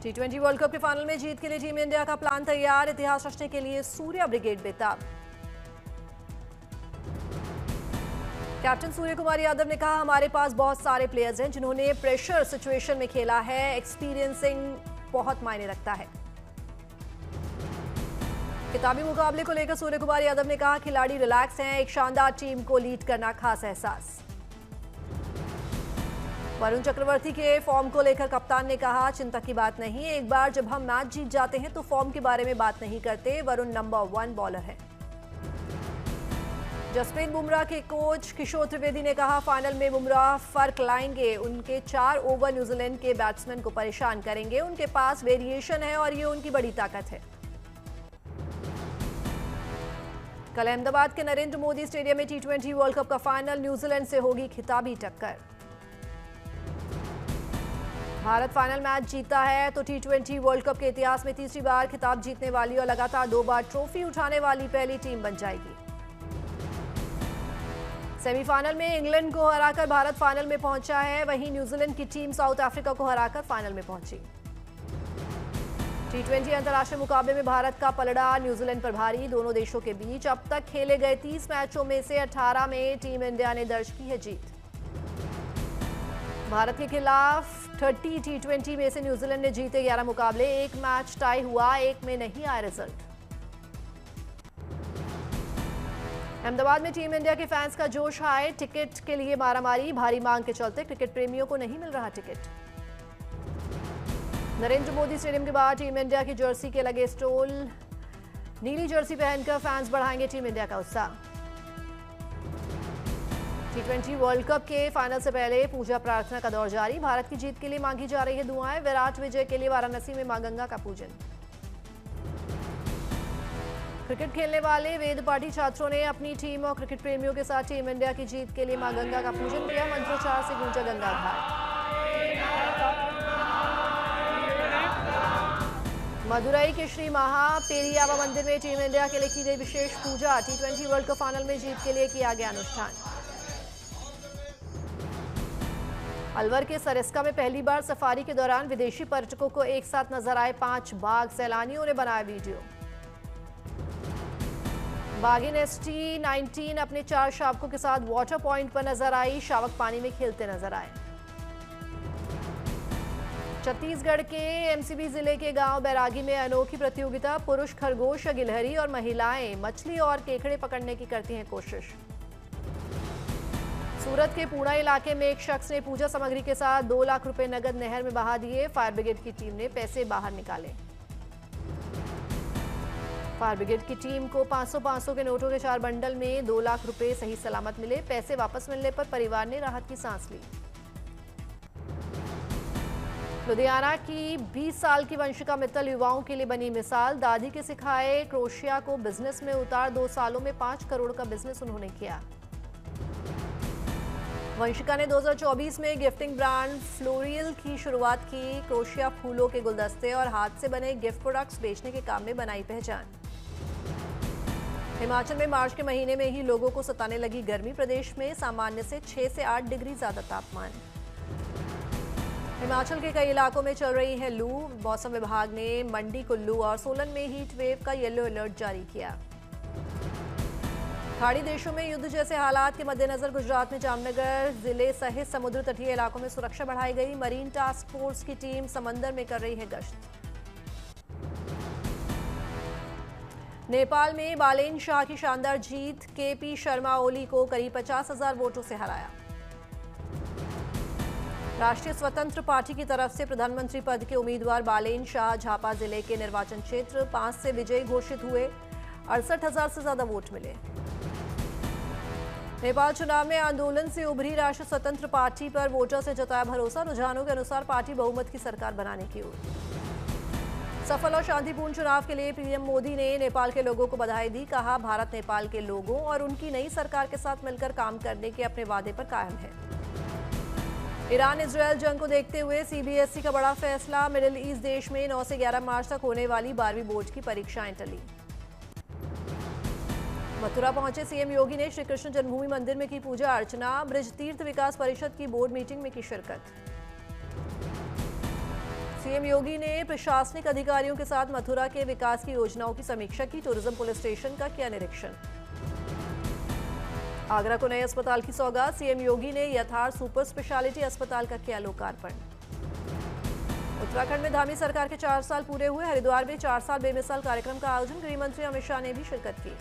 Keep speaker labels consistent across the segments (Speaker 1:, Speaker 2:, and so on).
Speaker 1: T20 world cup के final में जीत के लिए टीम इंडिया का प्लान तैयार, इतिहास रचने के लिए सूर्या ब्रिगेड बेताब। कैप्टन सूर्य कुमार यादव ने कहा, हमारे पास बहुत सारे प्लेयर्स हैं जिन्होंने प्रेशर सिचुएशन में खेला है, एक्सपीरियंसिंग बहुत मायने रखता है। किताबी मुकाबले को लेकर सूर्य कुमार यादव ने कहा, खिलाड़ी रिलैक्स हैं, एक शानदार टीम को लीड करना खास एहसास। वरुण चक्रवर्ती के फॉर्म को लेकर कप्तान ने कहा, चिंता की बात नहीं, एक बार जब हम मैच जीत जाते हैं तो फॉर्म के बारे में बात नहीं करते। वरुण नंबर 1 बॉलर है। जसप्रीत बुमराह के कोच किशोर त्रिवेदी ने कहा, फाइनल में बुमराह फर्क लाएंगे, उनके 4 ओवर न्यूजीलैंड के बैट्समैन को परेशान करेंगे, उनके पास वेरिएशन है और ये उनकी बड़ी ताकत है। कल अहमदाबाद के नरेंद्र मोदी स्टेडियम में T20 वर्ल्ड कप का फाइनल, न्यूजीलैंड से होगी खिताबी टक्कर। भारत फाइनल मैच जीता है तो T20 वर्ल्ड कप के इतिहास में तीसरी बार खिताब जीतने वाली और लगातार 2 बार ट्रॉफी उठाने वाली पहली टीम बन जाएगी। सेमीफाइनल में इंग्लैंड को हराकर भारत फाइनल में पहुंचा है, वहीं न्यूजीलैंड की टीम साउथ अफ्रीका को हराकर फाइनल में पहुंची। T20 अंतर्राष्ट्रीय मुकाबले में भारत का पलड़ा न्यूजीलैंड पर भारी, दोनों देशों के बीच अब तक खेले गए 30 मैचों में से 18 में टीम इंडिया ने दर्ज की है जीत। भारत के खिलाफ 30 T20 में से न्यूजीलैंड ने जीते 11 मुकाबले, एक मैच टाई हुआ, एक में नहीं आया रिजल्ट। अहमदाबाद में टीम इंडिया के फैंस का जोश हाय, टिकट के लिए मारामारी, भारी मांग के चलते क्रिकेट प्रेमियों को नहीं मिल रहा टिकट। नरेंद्र मोदी स्टेडियम के बाहर टीम इंडिया की जर्सी के लगे स्टॉल, नीली जर्सी पहनकर फैंस बढ़ाएंगे टीम इंडिया का उत्साह। T20 वर्ल्ड कप के फाइनल से पहले पूजा प्रार्थना का दौर जारी, भारत की जीत के लिए मांगी जा रही है दुआएं, विराट विजय के लिए वाराणसी में मां गंगा का पूजन। क्रिकेट खेलने वाले वेद पाठी छात्रों ने अपनी टीम और क्रिकेट प्रेमियों के साथ टीम इंडिया की जीत के लिए मां गंगा का पूजन किया, मंत्रोच्चार से गूंजा गंगा घाट। मदुरई के श्री महा पेरियावा मंदिर में टीम इंडिया के लिए की गई विशेष पूजा, T20 वर्ल्ड कप फाइनल में जीत के लिए किया गया अनुष्ठान। अलवर के सरिस्का में पहली बार सफारी के दौरान विदेशी पर्यटकों को एक साथ नजर आए 5 बाघ, सैलानियों ने बनाया वीडियो। बाघिन ST-19 अपने 4 शावकों के साथ वाटर पॉइंट पर नजर आई, शावक पानी में खेलते नजर आए। छत्तीसगढ़ के MCB जिले के गांव बैरागी में अनोखी प्रतियोगिता, पुरुष खरगोश या गिलहरी और महिलाएं मछली और केकड़े पकड़ने की करती हैं कोशिश। सूरत के पूना इलाके में एक शख्स ने पूजा सामग्री के साथ 2 लाख रुपए नगद नहर में बहा दिए, फायर ब्रिगेड की टीम ने पैसे बाहर निकाले। फायर ब्रिगेड की टीम को 500-500 के नोटों के 4 बंडल में 2 लाख रुपए सही सलामत मिले, पैसे वापस मिलने पर परिवार ने राहत की सांस ली। लुधियाना की 20 साल की वंशिका मित्तल युवाओं के लिए बनी मिसाल, दादी के सिखाए क्रोशिया को बिजनेस में उतार, 2 सालों में 5 करोड़ का बिजनेस उन्होंने किया। वंशिका ने 2024 में गिफ्टिंग ब्रांड फ्लोरियल की शुरुआत की, क्रोशिया फूलों के गुलदस्ते और हाथ से बने गिफ्ट प्रोडक्ट्स बेचने के काम में बनाई पहचान। हिमाचल में मार्च के महीने में ही लोगों को सताने लगी गर्मी, प्रदेश में सामान्य से 6 से 8 डिग्री ज्यादा तापमान। हिमाचल के कई इलाकों में चल रही है लू, मौसम विभाग ने मंडी, कुल्लू और सोलन में हीट वेव का येलो अलर्ट जारी किया। खाड़ी देशों में युद्ध जैसे हालात के मद्देनजर गुजरात में जामनगर जिले सहित समुद्र तटीय इलाकों में सुरक्षा बढ़ाई गई, मरीन टास्क फोर्स की टीम समंदर में कर रही है गश्त। नेपाल में बालेन शाह की शानदार जीत, KP शर्मा ओली को करीब 50,000 वोटों से हराया। राष्ट्रीय स्वतंत्र पार्टी की तरफ से प्रधानमंत्री पद के उम्मीदवार बालेन शाह झापा जिले के निर्वाचन क्षेत्र 5 से विजयी घोषित हुए, 68,000 से ज्यादा वोट मिले। नेपाल चुनाव में आंदोलन से उभरी राष्ट्रीय स्वतंत्र पार्टी पर वोटर से जताया भरोसा, रुझानों के अनुसार पार्टी बहुमत की सरकार बनाने की ओर। सफल और शांतिपूर्ण चुनाव के लिए PM मोदी ने नेपाल के लोगों को बधाई दी, कहा भारत नेपाल के लोगों और उनकी नई सरकार के साथ मिलकर काम करने के अपने वादे पर कायम है। ईरान इजरायल जंग को देखते हुए CBSE का बड़ा फैसला, मिडिल ईस्ट देश में 9 से 11 मार्च तक होने वाली 12वीं बोर्ड की परीक्षाएं टली। मथुरा पहुंचे CM योगी ने श्री कृष्ण जन्मभूमि मंदिर में की पूजा अर्चना, ब्रज तीर्थ विकास परिषद की बोर्ड मीटिंग में की शिरकत। सीएम योगी ने प्रशासनिक अधिकारियों के साथ मथुरा के विकास की योजनाओं की समीक्षा की। टूरिज्म पुलिस स्टेशन का किया निरीक्षण। आगरा को नए अस्पताल की सौगात। सीएम योगी ने यथार्थ सुपर स्पेशलिटी अस्पताल का किया लोकार्पण। उत्तराखंड में धामी सरकार के 4 साल पूरे हुए। हरिद्वार में 4 साल बेमिसाल कार्यक्रम का आयोजन। गृह मंत्री अमित शाह ने भी शिरकत की।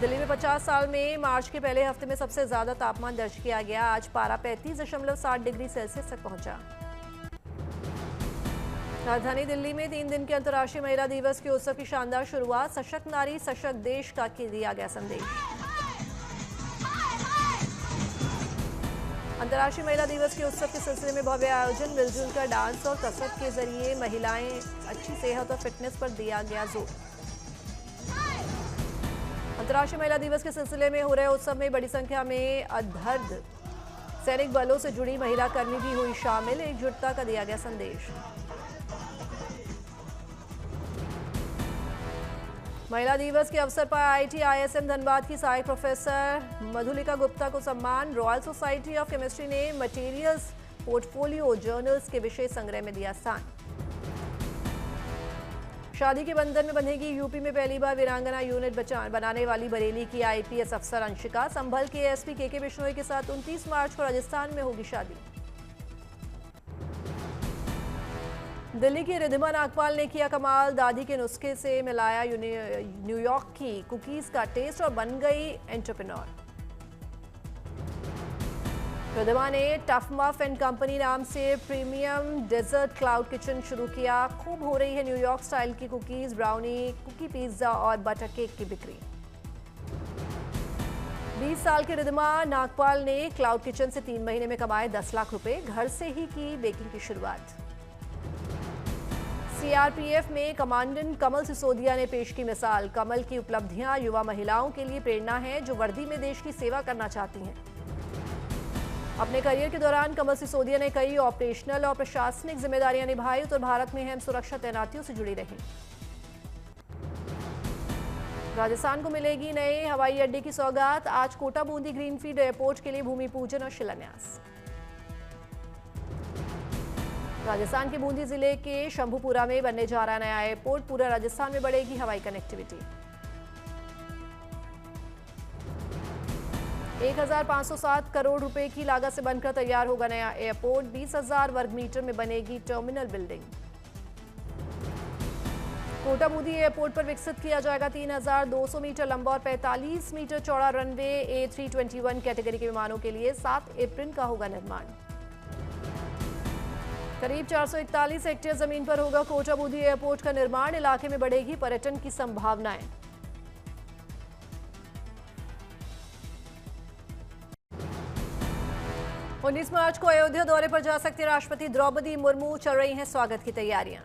Speaker 1: दिल्ली में 50 साल में मार्च के पहले हफ्ते में सबसे ज्यादा तापमान दर्ज किया गया। आज पारा 35.7 डिग्री सेल्सियस तक पहुंचा। राजधानी दिल्ली में 3 दिन के अंतर्राष्ट्रीय महिला दिवस के उत्सव की शानदार शुरुआत। सशक्त नारी सशक्त देश का दिया गया संदेश। अंतर्राष्ट्रीय महिला दिवस के उत्सव के सिलसिले में भव्य आयोजन। मिलजुल कर डांस और कसरत के जरिए महिलाएं अच्छी सेहत और फिटनेस पर दिया गया जोर। अंतर्राष्ट्रीय महिला दिवस के सिलसिले में हो रहे उत्सव में बड़ी संख्या में अर्ध सैनिक बलों से जुड़ी महिला कर्मी भी हुई शामिल। एकजुटता का दिया गया संदेश। महिला दिवस के अवसर पर आईआईटी IISM धनबाद की सहायक प्रोफेसर मधुलिका गुप्ता को सम्मान। रॉयल सोसाइटी ऑफ केमिस्ट्री ने मटेरियल्स पोर्टफोलियो जर्नल्स के विषय संग्रह में दिया स्थान। शादी के बंधन में बंधेगी यूपी में पहली बार वीरांगना यूनिट बनाने वाली बरेली की IPS अफसर अंशिका। संभल के एसपी के बिश्नोई के साथ 29 मार्च को राजस्थान में होगी शादी। दिल्ली की रिद्धिमा नागपाल ने किया कमाल। दादी के नुस्खे से मिलाया न्यूयॉर्क की कुकीज का टेस्ट और बन गई एंटरप्रेन्योर। रिद्धिमा ने टफ मफ एंड कंपनी नाम से प्रीमियम डेजर्ट क्लाउड किचन शुरू किया। खूब हो रही है न्यूयॉर्क स्टाइल की कुकीज, ब्राउनी, कुकी पिज्जा और बटर केक की बिक्री। 20 साल के रिद्धिमा नागपाल ने क्लाउड किचन से 3 महीने में कमाए 10 लाख रुपए। घर से ही की बेकिंग की शुरुआत। CRPF में कमांडेंट कमल सिसोदिया ने पेश की मिसाल। कमल की उपलब्धियां युवा महिलाओं के लिए प्रेरणा है जो वर्दी में देश की सेवा करना चाहती हैं। अपने करियर के दौरान कमल सिसोदिया ने कई ऑपरेशनल और प्रशासनिक जिम्मेदारियां निभाई। उत्तर भारत में अहम सुरक्षा तैनातियों से जुड़ी रही। राजस्थान को मिलेगी नए हवाई अड्डे की सौगात। आज कोटा बूंदी ग्रीनफील्ड एयरपोर्ट के लिए भूमि पूजन और शिलान्यास। राजस्थान के बूंदी जिले के शंभुपुरा में बनने जा रहा नया एयरपोर्ट। पूरा राजस्थान में बढ़ेगी हवाई कनेक्टिविटी। 1507 करोड़ रुपए की लागत से बनकर तैयार होगा नया एयरपोर्ट। 20,000 वर्ग मीटर में बनेगी terminal building. Kota Bundi airport पर विकसित किया जाएगा 3,200 मीटर लंबा और 45 मीटर चौड़ा रनवे। A321 कैटेगरी के विमानों के लिए 7 अप्रैल का होगा निर्माण। करीब 441 हेक्टेयर जमीन पर होगा कोटा बूंदी एयरपोर्ट का निर्माण। इलाके में बढ़ेगी पर्यटन की संभावनाएं। उन्नीस मार्च को अयोध्या दौरे पर जा सकते राष्ट्रपति द्रौपदी मुर्मू। चल रही हैं स्वागत की तैयारियां।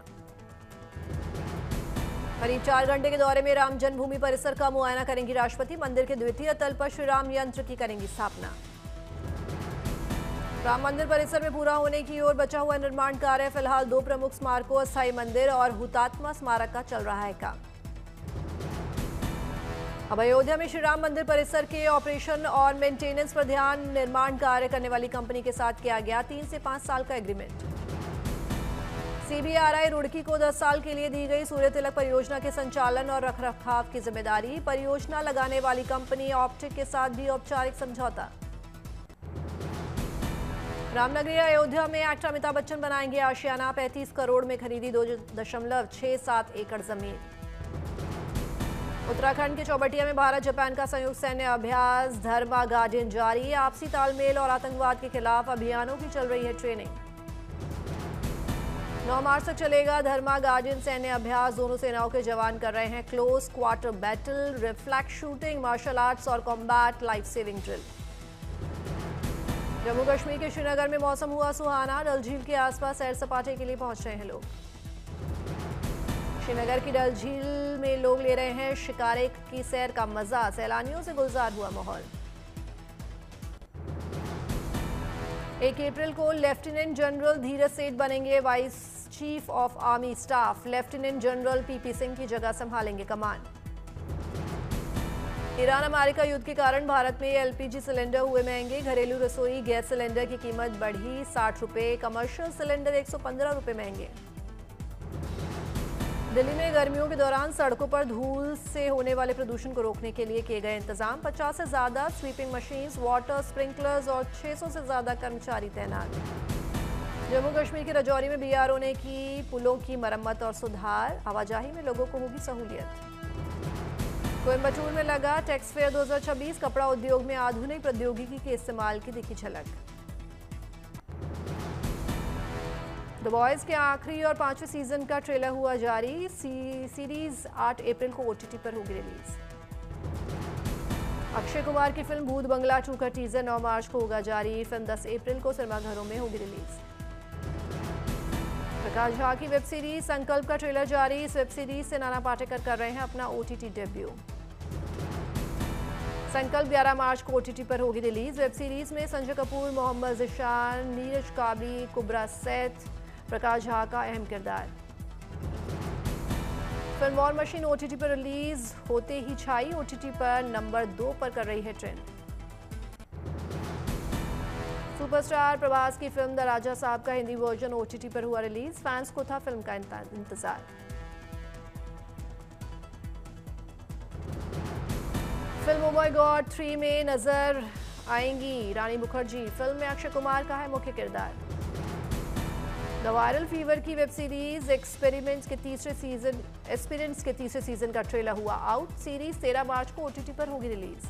Speaker 1: करीब 4 घंटे के दौरे में राम जन्मभूमि परिसर का मुआयना करेंगी राष्ट्रपति। मंदिर के द्वितीय तल पर श्री राम यंत्र की करेंगी स्थापना। राम मंदिर परिसर में पूरा होने की ओर बचा हुआ निर्माण कार्य। फिलहाल 2 प्रमुख स्मारकों, अस्थायी मंदिर और हुतात्मा स्मारक का चल रहा है काम। अब अयोध्या में श्री राम मंदिर परिसर के ऑपरेशन और मेंटेनेंस पर ध्यान। निर्माण कार्य करने वाली कंपनी के साथ किया गया 3 से 5 साल का एग्रीमेंट। CBRI रुड़की को 10 साल के लिए दी गई सूर्य तिलक परियोजना के संचालन और रखरखाव की जिम्मेदारी। परियोजना लगाने वाली कंपनी ऑप्टिक के साथ भी औपचारिक समझौता। रामनगरी अयोध्या में एक्टर अमिताभ बच्चन बनाएंगे आशियाना। 35 करोड़ में खरीदी 2.67 एकड़ जमीन। उत्तराखंड के चौबटिया में भारत जापान का संयुक्त सैन्य अभ्यास धर्मा गार्डियन जारी। आपसी तालमेल और आतंकवाद के खिलाफ अभियानों की चल रही है ट्रेनिंग। 9 मार्च तक चलेगा धर्मा गार्डियन सैन्य अभ्यास। दोनों सेनाओं के जवान कर रहे हैं close quarter battle, reflex shooting, martial arts और combat life saving drill. Jammu Kashmir के श्रीनगर में मौसम हुआ सुहाना। डल झील के आसपास सैर सपाटे के लिए पहुंच रहे हैं लोग। श्रीनगर की डल झील में लोग ले रहे हैं शिकारे की सैर का मजा। सैलानियों से गुलजार हुआ माहौल। 1 अप्रैल को लेफ्टिनेंट जनरल धीरज सेठ बनेंगे vice chief of army staff. Lieutenant general PP Singh की जगह संभालेंगे कमान। ईरान अमेरिका युद्ध के कारण भारत में एलपीजी सिलेंडर हुए महंगे। घरेलू रसोई गैस सिलेंडर की कीमत बढ़ी 60 रुपये, कमर्शियल सिलेंडर 115 रुपये महंगे। दिल्ली में गर्मियों के दौरान सड़कों पर धूल से होने वाले प्रदूषण को रोकने के लिए किए गए इंतजाम। 50 से ज्यादा स्वीपिंग मशीन्स, वाटर स्प्रिंकलर्स और 600 से ज्यादा कर्मचारी तैनात। जम्मू कश्मीर के राजौरी में बीआरओ ने की पुलों की मरम्मत और सुधार। आवाजाही में लोगों को होगी सहूलियत। कोयम्बटूर में लगा टेक्स फेयर 2026, कपड़ा उद्योग में आधुनिक प्रौद्योगिकी के इस्तेमाल की दिखी झलक। द बॉयज के आखिरी और 5वें सीजन का ट्रेलर हुआ जारी। सीरीज 8 अप्रैल को ओटीटी पर होगी रिलीज। अक्षय कुमार की फिल्म भूत बंगला 2 का टीजर 9 मार्च को होगा जारी। फिल्म 10 अप्रैल को सिनेमाघरों में होगी रिलीज। प्रकाश झा की वेब सीरीज संकल्प का ट्रेलर जारी। इस वेब सीरीज से नाना पाटेकर कर रहे हैं अपना ओटीटी डेब्यू। संकल्प 11 मार्च को ओटीटी पर होगी रिलीज। वेब सीरीज में संजय कपूर, मोहम्मद जिशान, नीरज काबली, कुबरा सैथ, प्रकाश झा का अहम किरदार। फिल्म वॉर मशीन ओटीटी पर रिलीज होते ही छाई ओटीटी पर नंबर 2 पर कर रही है ट्रेंड। सुपरस्टार प्रभास की फिल्म द राजा साहब का हिंदी वर्जन ओटीटी पर हुआ रिलीज। फैंस को था फिल्म का इंतजार। फिल्म ओ माय गॉड 3 में नजर आएंगी रानी मुखर्जी। फिल्म में अक्षय कुमार का है मुख्य किरदार। द वायरल फीवर की वेब सीरीज एक्सपेरिमेंट्स के तीसरे सीजन का ट्रेलर हुआ आउट। सीरीज 13 मार्च को ओटीटी पर होगी रिलीज।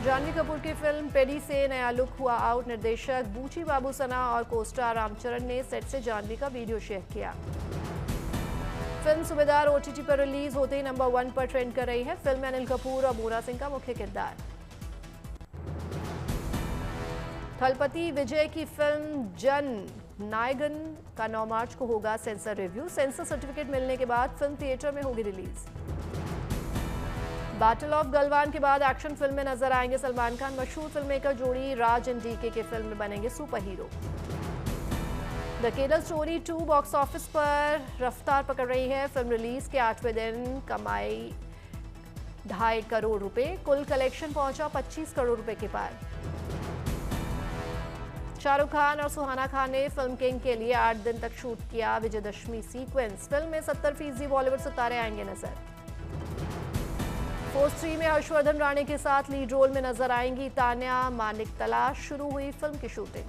Speaker 1: जानवी कपूर की फिल्म पेडी से नया लुक हुआ आउट। निर्देशक बूची बाबू सना और कोस्टार रामचरण ने सेट से जानवी का वीडियो शेयर किया। फिल्म सूबेदार ओटीटी पर रिलीज होते ही नंबर 1 पर ट्रेंड कर रही है। फिल्म में अनिल कपूर और मोना सिंह का मुख्य किरदार। थलपति विजय की फिल्म जन नायगन का 9 मार्च को होगा सेंसर रिव्यू। सेंसर सर्टिफिकेट मिलने के बाद फिल्म थिएटर में होगी रिलीज। बैटल ऑफ गलवान के बाद एक्शन फिल्म में नजर आएंगे सलमान खान। मशहूर फिल्म मेकर जोड़ी राज एंड डीके के फिल्म में बनेंगे super hero. The Kerala story 2 box office पर रफ्तार पकड़ रही है। फिल्म रिलीज के 8वें दिन कमाई 2.5 करोड़ रुपए। कुल कलेक्शन पहुंचा 25 करोड़ रुपए के पार। शाहरुख खान और सुहाना खान ने फिल्म किंग के लिए 8 दिन तक शूट किया विजयदशमी सीक्वेंस। फिल्म में 70% बॉलीवुड सितारे आएंगे नजर। फोर्स 3 में हर्षवर्धन राणे के साथ लीड रोल में नजर आएंगी तान्या मानिक तलाश। शुरू हुई फिल्म की शूटिंग।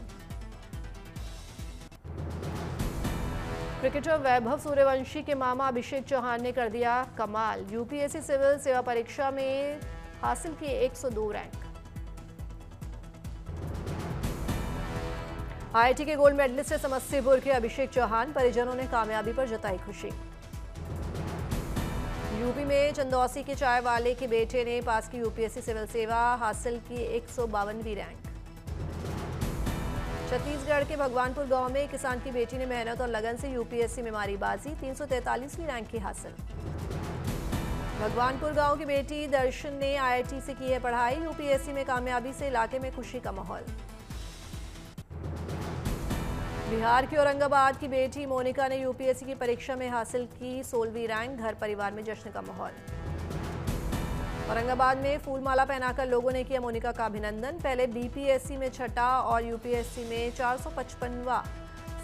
Speaker 1: क्रिकेटर वैभव सूर्यवंशी के मामा अभिषेक चौहान ने कर दिया कमाल। यूपीएससी सिविल सेवा परीक्षा में हासिल किए 102 रैंक। आईआईटी के गोल्ड मेडलिस्ट समस्तीपुर के अभिषेक चौहान। परिजनों ने कामयाबी पर जताई खुशी। यूपी में चंदौसी के चाय वाले के बेटे ने पास की यूपीएससी सिविल सेवा, हासिल की 152वीं रैंक। छत्तीसगढ़ के भगवानपुर गांव में किसान की बेटी ने मेहनत और लगन से यूपीएससी में मारी बाजी, 343वीं रैंक की हासिल। भगवानपुर गांव की बेटी दर्शन ने आईआईटी से की है पढ़ाई। यूपीएससी में कामयाबी से इलाके में खुशी का माहौल। बिहार के औरंगाबाद की बेटी मोनिका ने यूपीएससी की परीक्षा में हासिल की 16वीं रैंक। घर परिवार में जश्न का माहौल। औरंगाबाद में फूलमाला पहनाकर लोगों ने किया मोनिका का अभिनंदन। पहले बीपीएससी में 6ठा और यूपीएससी में 455वां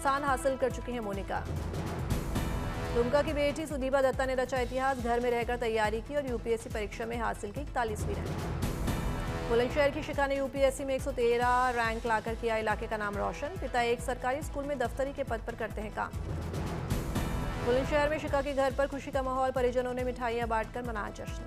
Speaker 1: स्थान हासिल कर चुकी हैं मोनिका। दुमका की बेटी सुदीपा दत्ता ने रचा इतिहास। घर में रहकर तैयारी की और यूपीएससी परीक्षा में हासिल की 41वीं रैंक। बुलंदशहर की शिखा ने यूपीएससी में 113 रैंक लाकर किया इलाके का नाम रोशन। पिता एक सरकारी स्कूल में दफ्तरी के पद पर करते हैं काम। बुलंदशहर में शिखा के घर पर खुशी का माहौल। परिजनों ने मिठाइयां बांटकर मनाया जश्न।